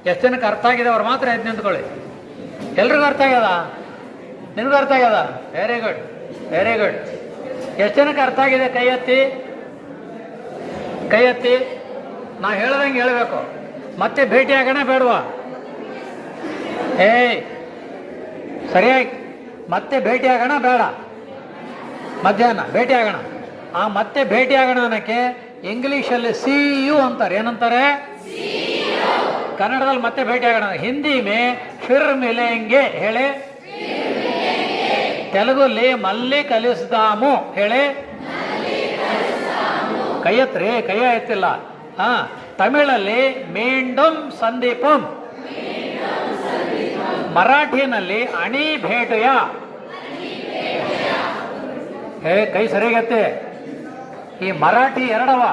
ಎಷ್ಟು ಜನಕ್ಕೆ ಅರ್ಥ ಆಗಿದೆ ಅವ್ರು ಮಾತ್ರ ಎದ್ದು ನಿಂತ್ಕೊಳ್ಳಿ. ಎಲ್ರಿಗೂ ಅರ್ಥ ಆಗ್ಯದ? ನಿನಗೂ ಅರ್ಥ ಆಗ್ಯದ? Very good, very good. ಎಷ್ಟು ಜನಕ್ಕೆ ಅರ್ಥ ಆಗಿದೆ? ಕೈ ಎತ್ತಿ, ಕೈ ಎತ್ತಿ. ನಾ ಹೇಳ್ದಂಗೆ ಹೇಳಬೇಕು. ಮತ್ತೆ ಭೇಟಿ ಆಗೋಣ ಬೇಡವಾ? ಏಯ್ ಸರಿಯಾಗಿ ಮತ್ತೆ ಭೇಟಿ ಆಗೋಣ ಬೇಡ? ಮಧ್ಯಾಹ್ನ ಭೇಟಿ ಆಗೋಣ. ಆ ಮತ್ತೆ ಭೇಟಿ ಆಗೋಣ ಅನ್ನೋಕ್ಕೆ ಇಂಗ್ಲೀಷಲ್ಲಿ ಸಿ ಯು ಅಂತಾರೆ. ಏನಂತಾರೆ? ಕನ್ನಡದಲ್ಲಿ ಮತ್ತೆ ಭೇಟಿ ಆಗೋಣ. ಹಿಂದಿ ಮೇ ಫಿರ್ ಮಿಲೆಂಗೆ ಹೇಳಿ. ತೆಲುಗುಲ್ಲಿ ಮಲ್ಲಿ ಕಲಿಸ್ದಾಮು ಹೇಳಿ. ಕೈ ಎತ್ರಿ, ಕೈಯ ಎತ್ತಿಲ್ಲ. ತಮಿಳಲ್ಲಿ ಮೀಂಡುಂ ಸಂದೀಪಂ. ಮರಾಠಿನಲ್ಲಿ ಅಣಿ ಭೇಟುಯ. ಕೈ ಸರಿಯಾಗತ್ತೆ. ಈ ಮರಾಠಿ ಎರಡವ.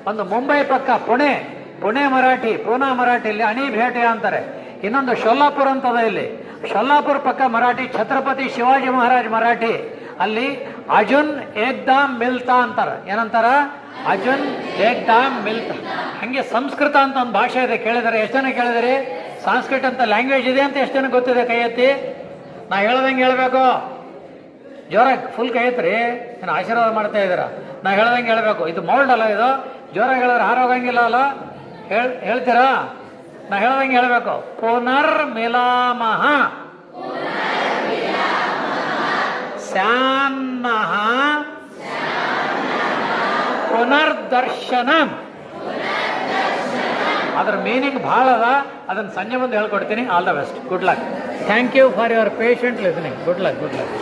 ಒಂದು ಮುಂಬೈ ಪಕ್ಕ ಪುಣೆ, ಪುಣೆ ಮರಾಠಿ, ಪೂನಾ ಮರಾಠಿಯಲ್ಲಿ ಅಣಿ ಭೇಟೆಯ ಅಂತಾರೆ. ಇನ್ನೊಂದು ಶೊಲ್ಲಾಪುರ ಅಂತದ. ಇಲ್ಲಿ ಶೊಲ್ಲಾಪುರ ಪಕ್ಕ ಮರಾಠಿ, ಛತ್ರಪತಿ ಶಿವಾಜಿ ಮಹಾರಾಜ್ ಮರಾಠಿ. ಅಲ್ಲಿ ಅಜುನ್ ಏಕ್ದಾಮ್ ಮಿಲ್ತಾ ಅಂತಾರೆ. ಏನಂತಾರ? ಅಜುನ್ ಏಕ್ದಾಮ್ ಮಿಲ್ತಾ. ಹಂಗೆ ಸಂಸ್ಕೃತ ಅಂತ ಒಂದು ಭಾಷೆ ಇದೆ. ಕೇಳಿದರೆ ಎಷ್ಟು ಜನ ಕೇಳಿದಿರಿ? ಸಂಸ್ಕೃತ ಅಂತ ಲ್ಯಾಂಗ್ವೇಜ್ ಇದೆ ಅಂತ ಎಷ್ಟು ಜನ ಗೊತ್ತಿದೆ? ಕೈ ಎತ್ತಿ. ನಾ ಹೇಳ್ದಂಗೆ ಹೇಳ್ಬೇಕು. ಜೋರಾಗಿ ಫುಲ್ ಕೈ ಎತ್ರಿ. ನಾನು ಆಶೀರ್ವಾದ ಮಾಡ್ತಾ ಇದ್ದೀರಾ. ನಾ ಹೇಳ್ದಂಗೆ ಹೇಳ್ಬೇಕು. ಇದು ಮೌಲ್ಡ್ ಅಲ್ಲ, ಇದು ಜೋರಾಗಿ ಹೇಳಿದ್ರೆ ಹಾರೋಗಂಗಿಲ್ಲ ಅಲ್ಲ. ಹೇಳ್ತೀರಾ? ನಾ ಹೇಳ್ದಂಗೆ ಹೇಳ್ಬೇಕು. ಪುನರ್ ಮಿಲಾಮಹ ಸ್ಯಾನ್ನಹ ಪುನರ್ದರ್ಶನಂ. ಅದರ ಮೀನಿಂಗ್ ಭಾಳ ಅದ. ಅದನ್ನು ಸಂಜೆ ಮುಂದೆ ಹೇಳ್ಕೊಡ್ತೀನಿ. All the best. Good luck. Thank you for your patient listening. Good luck, good luck.